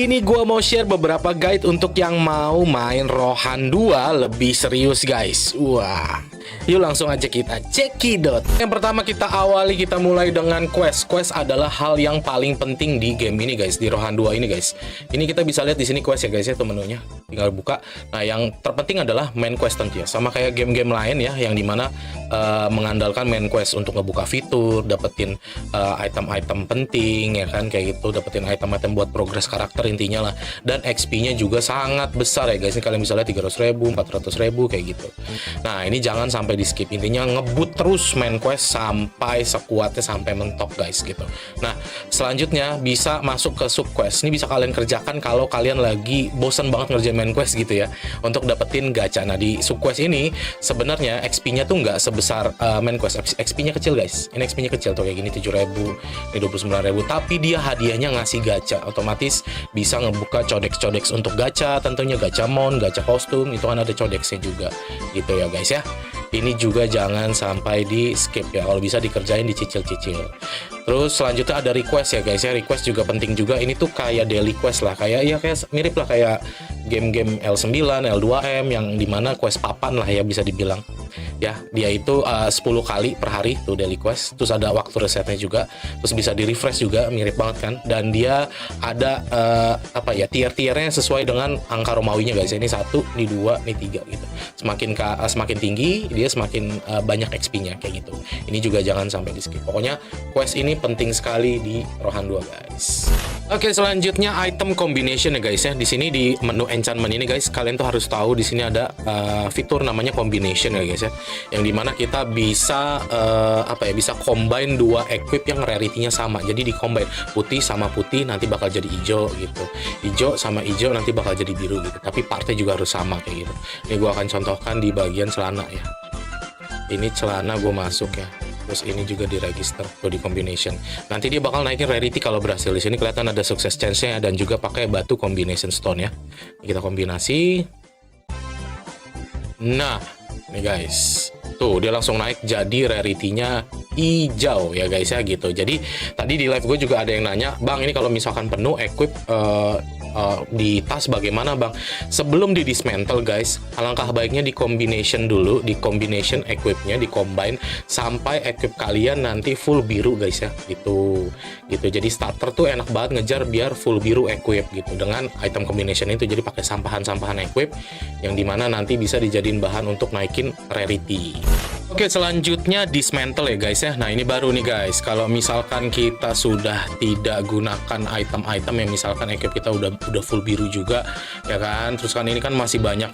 Ini gua mau share beberapa guide untuk yang mau main Rohan 2 lebih serius guys. Wah, yuk langsung aja kita cekidot. Yang pertama kita mulai dengan quest. Quest adalah hal yang paling penting di game ini guys, di Rohan 2 ini guys. Ini kita bisa lihat di sini quest ya guys ya, tuh menunya. Tinggal buka. Nah, yang terpenting adalah main quest tentu ya. Sama kayak game-game lain ya, yang dimana mengandalkan main quest untuk ngebuka fitur, dapetin item-item penting ya kan, kayak gitu, dapetin item-item buat progres karakter intinya lah. Dan XP-nya juga sangat besar ya guys. Ini kalian bisa lihat 300.000, 400.000 kayak gitu. Nah, ini jangan sampai di skip. Intinya ngebut terus main quest sampai sekuatnya, sampai mentok guys gitu. Nah, selanjutnya bisa masuk ke sub quest. Ini bisa kalian kerjakan kalau kalian lagi bosan banget ngerjain main quest gitu ya, untuk dapetin gacha. Nah, di sub quest ini sebenarnya XP-nya tuh nggak sebesar main quest. XP-nya kecil guys. Ini XP-nya kecil tuh kayak gini, 7.000, ini 29.000. Tapi dia hadiahnya ngasih gacha. Otomatis bisa ngebuka codex-codex untuk gacha, tentunya gacha mon, gacha kostum, itu kan ada codexnya juga gitu ya guys ya. Ini juga jangan sampai di skip ya, kalau bisa dikerjain, dicicil-cicil. Terus selanjutnya ada request ya guys ya. Request juga penting juga. Ini tuh kayak daily quest lah, kayak ya kayak mirip lah kayak game-game L9, L2M yang dimana quest papan lah ya bisa dibilang. Ya, dia itu 10 kali per hari tuh daily quest. Terus ada waktu resetnya juga. Terus bisa di refresh juga, mirip banget kan. Dan dia ada apa ya, tier-tiernya sesuai dengan angka Romawinya guys. Ini 1, ini 2, ini 3 gitu. Semakin tinggi dia semakin banyak XP-nya kayak gitu. Ini juga jangan sampai di skip. Pokoknya quest ini penting sekali di Rohan 2 guys. Oke, selanjutnya item combination ya guys ya. Di sini di menu enchantment ini guys, kalian tuh harus tahu di sini ada fitur namanya combination ya guys ya. Yang dimana kita bisa apa ya, bisa combine dua equip yang rarity-nya sama. Jadi di combine putih sama putih nanti bakal jadi hijau gitu. Hijau sama hijau nanti bakal jadi biru gitu. Tapi partnya juga harus sama kayak gitu. Ini gua akan contohkan di bagian celana ya. Ini celana gue masuk ya. Terus ini juga di register, body combination. Nanti dia bakal naikin rarity kalau berhasil. Di sini kelihatan ada success chance-nya dan juga pakai batu combination stone ya. Kita kombinasi. Nah, nih guys. Tuh, dia langsung naik jadi rarity-nya hijau ya guys ya gitu. Jadi tadi di live gue juga ada yang nanya, "Bang, ini kalau misalkan penuh equip di tas bagaimana bang?" Sebelum di dismantle guys, alangkah baiknya di combination dulu, di combination equipnya, di combine sampai equip kalian nanti full biru guys ya gitu. Jadi starter tuh enak banget ngejar biar full biru equip gitu dengan item combination itu. Jadi pakai sampahan equip yang dimana nanti bisa dijadiin bahan untuk naikin rarity. Oke, selanjutnya dismantle ya guys ya. Nah, ini baru nih guys. Kalau misalkan kita sudah tidak gunakan item-item yang misalkan equip kita udah full biru juga ya kan. Terus kan ini kan masih banyak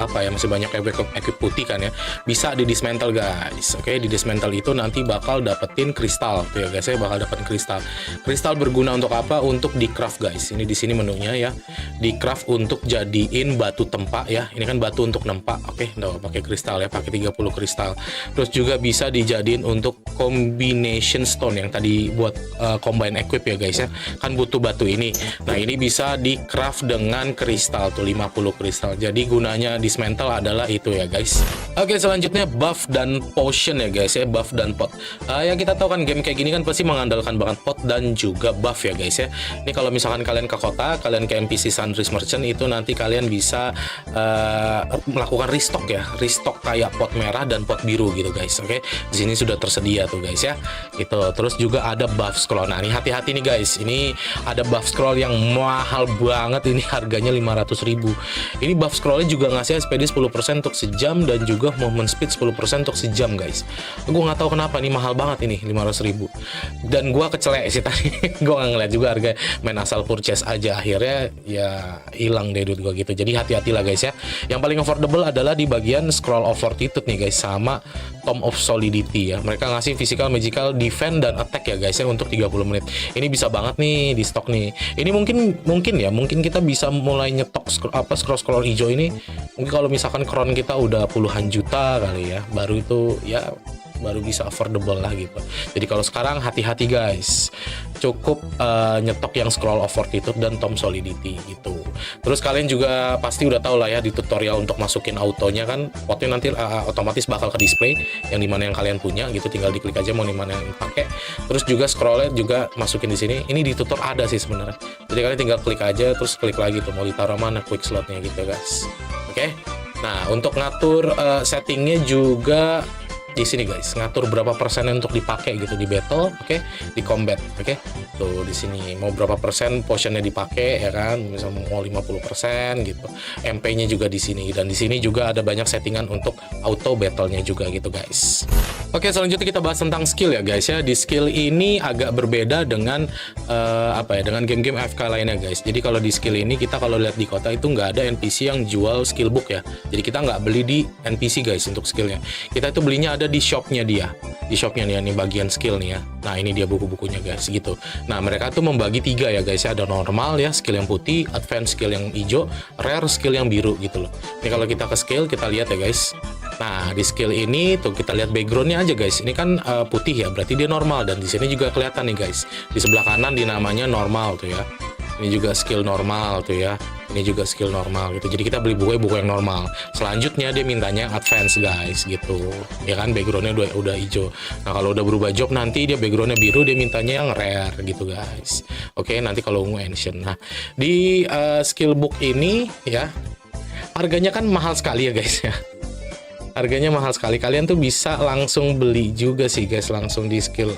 apa ya, masih banyak equip putih kan ya. Bisa di dismantle guys. Oke, di dismantle itu nanti bakal dapetin kristal tuh ya guys ya, bakal dapetin kristal. Kristal berguna untuk apa? Untuk di craft guys. Ini di sini menunya ya. Di craft untuk jadiin batu tempa ya. Ini kan batu untuk nempa. Oke, nggak pakai kristal ya, pakai 30 kristal. Terus juga bisa dijadiin untuk combination stone yang tadi buat combine equip ya guys ya. Kan butuh batu ini. Nah, ini bisa di craft dengan kristal tuh 50 kristal. Jadi gunanya dismantle adalah itu ya guys. Oke, selanjutnya buff dan potion ya guys ya, buff dan pot. Yang kita tahu kan game kayak gini kan pasti mengandalkan banget pot dan juga buff ya guys ya. Ini kalau misalkan kalian ke kota, kalian ke NPC Sundries Merchant itu nanti kalian bisa melakukan restock ya, restock kayak pot merah dan pot biru gitu guys. Oke, di sini sudah tersedia tuh guys ya. Gitu. Terus juga ada buff scroll. Nah, ini hati-hati nih guys. Ini ada buff scroll yang mahal banget, ini harganya 500.000. Ini buff scrollnya juga ngasih SPD 10% untuk sejam dan juga movement speed 10% untuk sejam guys. Gue nggak tahu kenapa nih mahal banget ini 500.000. Dan gue kecelek sih tadi. Gue nggak ngeliat juga harga, main asal purchase aja, akhirnya ya hilang deh duit gue gitu. Jadi hati-hati lah guys ya. Yang paling affordable adalah di bagian scroll of fortitude nih guys, sama Tome of Solidity ya. Mereka ngasih physical, magical, defense dan attack ya guys ya untuk 30 menit. Ini bisa banget nih di stok nih. Ini mungkin kita bisa mulai nyetok scroll hijau ini. Mungkin kalau misalkan crown kita udah puluhan juta kali ya, baru itu ya baru bisa affordable lah gitu. Jadi kalau sekarang hati-hati guys, cukup nyetok yang scroll of fortitude dan tomb solidity gitu. Terus kalian juga pasti udah tahu lah ya di tutorial untuk masukin autonya kan, potnya nanti otomatis bakal ke display yang dimana yang kalian punya gitu, tinggal diklik aja mau dimana yang pakai. Terus juga scrollnya juga masukin di sini. Ini di tutor ada sih sebenarnya. Jadi kalian tinggal klik aja terus klik lagi tuh mau ditaruh mana quick slotnya gitu guys. Oke. Nah untuk ngatur settingnya juga di sini guys, ngatur berapa persen untuk dipakai gitu di battle, oke, di combat, oke. Tuh di sini mau berapa persen potionnya dipakai ya kan, misalnya mau 50% gitu. MP-nya juga di sini, dan di sini juga ada banyak settingan untuk auto battle-nya juga gitu guys. Oke, selanjutnya kita bahas tentang skill ya guys ya. Di skill ini agak berbeda dengan dengan game-game AFK lainnya guys. Jadi kalau di skill ini kita kalau lihat di kota itu nggak ada NPC yang jual skill book ya. Jadi kita nggak beli di NPC guys untuk skillnya. Kita itu belinya ada di shopnya dia, di shopnya nih, ini bagian skill nih ya. Nah ini dia buku-bukunya guys gitu. Nah mereka tuh membagi 3 ya guys ya, ada normal ya, skill yang putih, advance skill yang hijau, rare skill yang biru gitu loh. Ini kalau kita ke skill kita lihat ya guys. Nah di skill ini tuh kita lihat backgroundnya aja guys. Ini kan putih ya, berarti dia normal, dan di sini juga kelihatan nih guys. Di sebelah kanan di namanya normal tuh ya. Ini juga skill normal tuh ya. Ini juga skill normal gitu. Jadi kita beli buku yang normal. Selanjutnya dia mintanya advance guys gitu. Ya kan backgroundnya udah hijau. Nah kalau udah berubah job nanti dia backgroundnya biru, dia mintanya yang rare gitu guys. Oke, nanti kalau ungu ancient. Nah di skill book ini ya harganya kan mahal sekali ya guys ya. Harganya mahal sekali. Kalian tuh bisa langsung beli juga sih guys, langsung di skill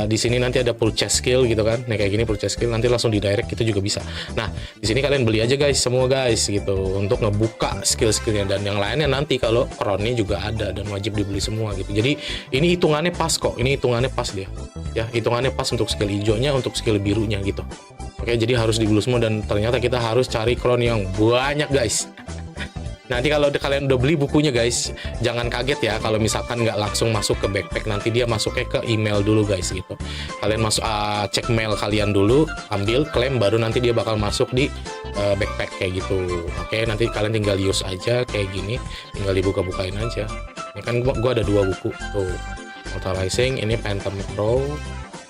di sini nanti ada purchase skill gitu kan. Nah kayak gini purchase skill, nanti langsung di direct itu juga bisa. Nah di sini kalian beli aja guys semua guys gitu untuk ngebuka skill-skillnya, dan yang lainnya nanti kalau crownnya juga ada dan wajib dibeli semua gitu. Jadi ini hitungannya pas kok, ini hitungannya pas dia ya, hitungannya pas untuk skill hijaunya, untuk skill birunya gitu. Oke, jadi harus dibeli semua, dan ternyata kita harus cari crown yang banyak guys. Nanti kalau kalian udah beli bukunya guys, jangan kaget ya kalau misalkan nggak langsung masuk ke backpack, nanti dia masuknya ke email dulu guys gitu. Kalian masuk cek mail kalian dulu, ambil klaim, baru nanti dia bakal masuk di backpack kayak gitu. Oke, nanti kalian tinggal use aja kayak gini, tinggal dibuka-bukain aja. Ini kan gua ada 2 buku tuh, Mortalizing, ini Phantom Crow.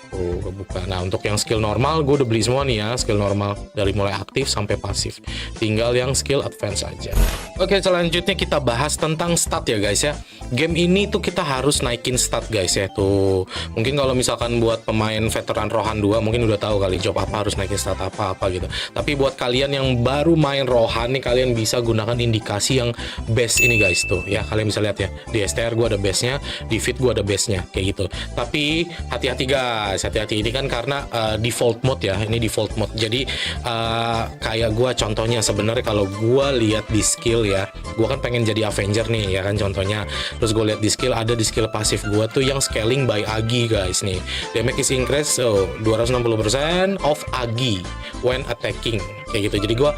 Tuh kebuka. Nah untuk yang skill normal gue udah beli semua nih ya, skill normal dari mulai aktif sampai pasif, tinggal yang skill advance aja. Oke, selanjutnya kita bahas tentang stat ya guys ya. Game ini tuh kita harus naikin stat guys ya. Tuh mungkin kalau misalkan buat pemain veteran Rohan 2 mungkin udah tahu kali job apa harus naikin stat apa gitu. Tapi buat kalian yang baru main Rohan nih, kalian bisa gunakan indikasi yang base ini guys tuh ya. Kalian bisa lihat ya, di STR gue ada base nya, di feed gue ada base nya kayak gitu. Tapi hati-hati guys, hati-hati, ini kan karena default mode ya, ini default mode. Jadi kayak gua contohnya, sebenarnya kalau gua lihat di skill ya, gua kan pengen jadi Avenger nih ya kan contohnya. Terus gue lihat di skill, ada di skill pasif gua tuh yang scaling by Agi guys nih. Damage is increased 260% of Agi when attacking kayak gitu. Jadi gua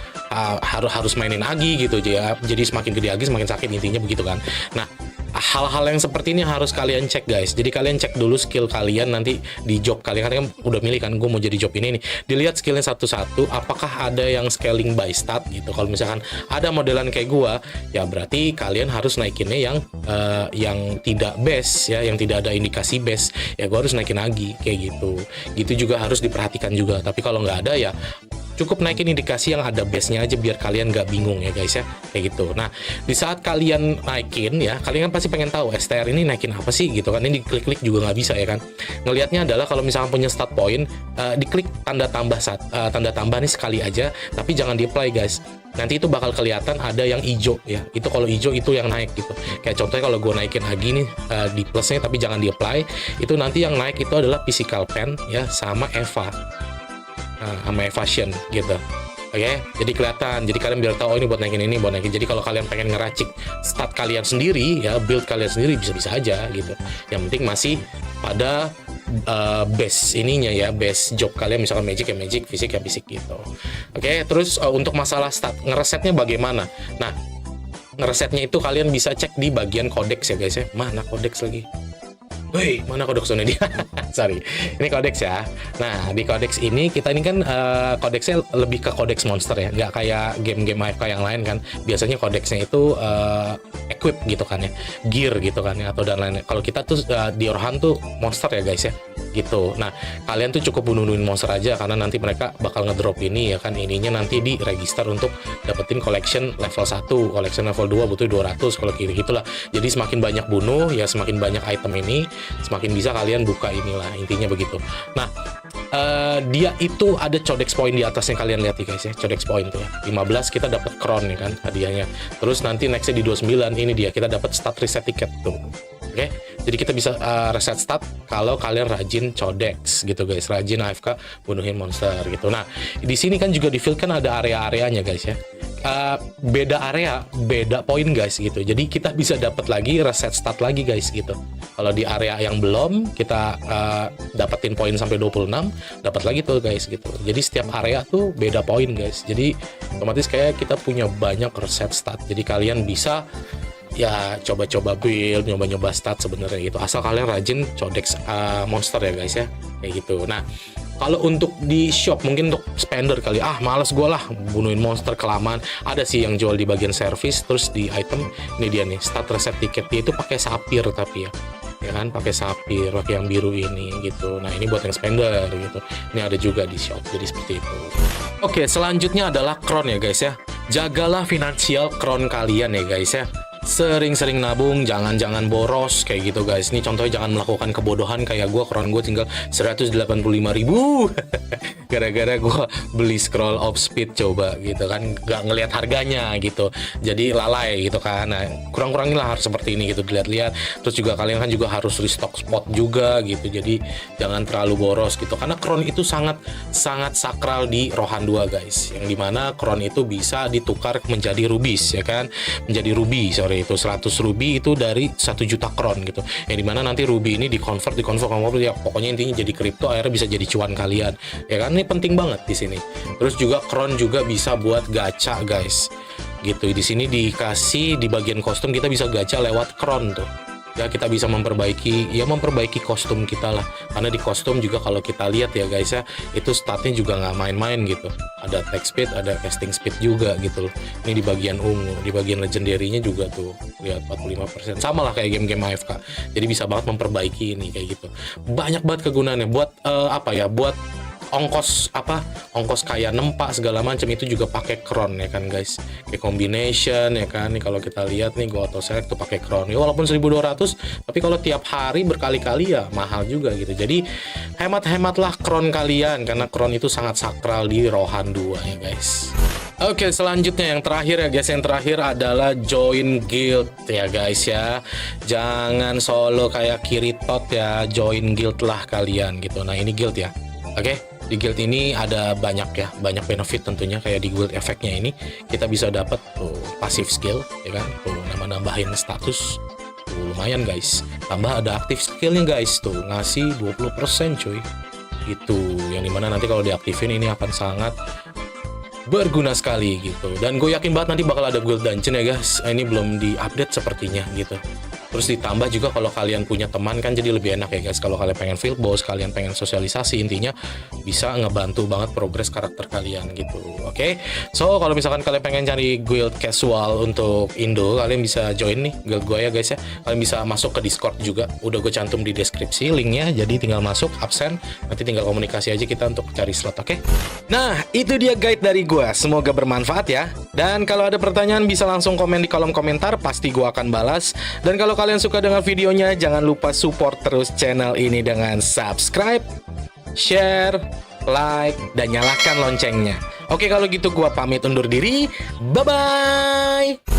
harus mainin Agi gitu ya. Jadi semakin gede Agi semakin sakit, intinya begitu kan. Nah hal-hal yang seperti ini harus kalian cek guys. Jadi kalian cek dulu skill kalian nanti di job kalian kan udah milih kan, gue mau jadi job ini nih, dilihat skillnya satu-satu apakah ada yang scaling by stat gitu. Kalau misalkan ada modelan kayak gue ya berarti kalian harus naikinnya yang tidak base ya, yang tidak ada indikasi base ya, gue harus naikin lagi kayak gitu juga harus diperhatikan juga. Tapi kalau nggak ada ya cukup naikin indikasi yang ada base-nya aja biar kalian nggak bingung ya guys ya, kayak gitu. Nah di saat kalian naikin ya, kalian kan pasti pengen tahu STR ini naikin apa sih gitu kan. Ini diklik-klik juga nggak bisa ya kan. Ngelihatnya adalah kalau misalkan punya stat point, diklik tanda tambah nih sekali aja, tapi jangan di-apply guys. Nanti itu bakal kelihatan ada yang hijau ya, itu kalau hijau itu yang naik gitu. Kayak contohnya kalau gue naikin lagi nih di plusnya tapi jangan di-apply, itu nanti yang naik itu adalah physical pen ya sama Eva. Sama evasion gitu. Oke, jadi kelihatan. Jadi kalian biar tahu, oh ini buat naikin ini, buat naikin. Jadi kalau kalian pengen ngeracik stat kalian sendiri ya, build kalian sendiri bisa-bisa aja gitu. Yang penting masih pada base ininya ya, base job kalian, misalkan magic ya magic, fisik ya fisik gitu. Oke, terus untuk masalah stat ngeresetnya bagaimana? Nah, ngeresetnya itu kalian bisa cek di bagian codex ya guys ya. Mana codex lagi? Woi, mana kodeks ini dia? Sorry, ini kodeks ya. Nah, di kodeks ini kita ini kan kodeksnya lebih ke kodeks monster ya, nggak kayak game-game AFK yang lain kan. Biasanya kodeksnya itu equip gitu kan ya, gear gitu kan ya, atau dan lain-lain. Kalau kita tuh di Rohan tuh monster ya guys ya, gitu. Nah, kalian tuh cukup bunuhin monster aja karena nanti mereka bakal ngedrop ini ya kan. Ininya nanti di register untuk dapetin collection level 1, collection level 2 butuh 200 kalau gitulah. Jadi semakin banyak bunuh ya semakin banyak item ini, semakin bisa kalian buka inilah, intinya begitu. Nah, dia itu ada codex point di atasnya, kalian lihat nih guys ya, codex point tuh ya. 15 kita dapat crown ya kan hadiahnya. Terus nanti nextnya di 29 ini dia kita dapat stat reset tiket tuh. Oke, jadi kita bisa reset stat kalau kalian rajin codex gitu guys, rajin AFK bunuhin monster gitu. Nah, di sini kan juga di field kan ada area-areanya guys ya. Beda area, beda poin guys gitu. Jadi kita bisa dapat lagi reset stat lagi guys gitu. Kalau di area yang belum kita dapetin poin sampai 26, dapat lagi tuh guys gitu. Jadi setiap area tuh beda poin guys. Jadi otomatis kayak kita punya banyak reset stat. Jadi kalian bisa ya coba-coba build, nyoba-nyoba stat sebenarnya gitu. Asal kalian rajin codex monster ya guys ya. Kayak gitu. Nah, kalau untuk di shop mungkin untuk spender kali, males gue lah bunuhin monster kelamaan. Ada sih yang jual di bagian service. Terus di item ini dia nih, stat reset tiket dia itu pakai sapir tapi ya kan, pakai sapir, pakai yang biru ini gitu. Nah, ini buat yang spender gitu. Ini ada juga di shop, jadi seperti itu. Oke, selanjutnya adalah crown ya guys ya. Jagalah finansial crown kalian ya guys ya. Sering-sering nabung, jangan boros kayak gitu guys. Ini contohnya jangan melakukan kebodohan kayak gue, crown gue tinggal 185.000 gara-gara gue beli scroll of speed coba gitu kan, gak ngelihat harganya gitu, jadi lalai gitu kan. Nah, kurang-kurangin lah harus seperti ini gitu, dilihat-lihat. Terus juga kalian kan juga harus restock spot juga gitu, jadi jangan terlalu boros gitu, karena crown itu sangat sakral di Rohan 2 guys, yang dimana crown itu bisa ditukar menjadi rubies ya kan, menjadi ruby, sorry, itu 100 ruby itu dari 1 juta crown gitu, yang dimana nanti ruby ini dikonvert ya, pokoknya intinya jadi kripto, akhirnya bisa jadi cuan kalian ya kan. Ini penting banget di sini. Terus juga crown juga bisa buat gacha guys gitu. Di sini dikasih di bagian kostum kita bisa gacha lewat crown tuh ya. Kita bisa memperbaiki kostum kita lah, karena di kostum juga kalau kita lihat ya guys ya, itu statnya juga nggak main-main gitu. Ada attack speed, ada casting speed juga gitu loh. Ini di bagian ungu, di bagian legendary-nya juga tuh lihat 45%, sama lah kayak game-game AFK. Jadi bisa banget memperbaiki ini kayak gitu. Banyak banget kegunaannya buat buat ongkos kayak nempak segala macam itu juga pakai crown ya kan guys, kayak combination ya kan. Nih kalau kita lihat nih, gua auto select tuh pakai crown ya, walaupun 1.200 tapi kalau tiap hari berkali-kali ya mahal juga gitu. Jadi hemat-hematlah crown kalian, karena crown itu sangat sakral di Rohan 2 ya guys. Oke, selanjutnya yang terakhir ya guys, yang terakhir adalah join guild ya guys ya. Jangan solo kayak Kiritot ya, join guild lah kalian gitu. Nah, ini guild ya. Oke, di guild ini ada banyak benefit tentunya, kayak di guild efeknya ini kita bisa dapat tuh passive skill ya kan, tuh nambahin status tuh lumayan guys. Tambah ada aktif skillnya guys, tuh ngasih 20% cuy gitu, yang dimana nanti kalau diaktifin ini akan sangat berguna sekali gitu. Dan gue yakin banget nanti bakal ada guild dungeon ya guys. Ini belum diupdate sepertinya gitu. Terus ditambah juga kalau kalian punya teman kan jadi lebih enak ya guys. Kalau kalian pengen field boss, kalian pengen sosialisasi, intinya bisa ngebantu banget progres karakter kalian gitu. Oke. So kalau misalkan kalian pengen cari guild casual untuk Indo, kalian bisa join nih guild gue ya guys ya. Kalian bisa masuk ke Discord juga. Udah gue cantum di deskripsi linknya. Jadi tinggal masuk, absen, nanti tinggal komunikasi aja kita untuk cari slot, oke? Nah, itu dia guide dari gue. Semoga bermanfaat ya. Dan kalau ada pertanyaan bisa langsung komen di kolom komentar, pasti gue akan balas. Dan kalau kalian suka dengan videonya, jangan lupa support terus channel ini dengan subscribe, share, like, dan nyalakan loncengnya. Oke, kalau gitu gua pamit undur diri. Bye-bye!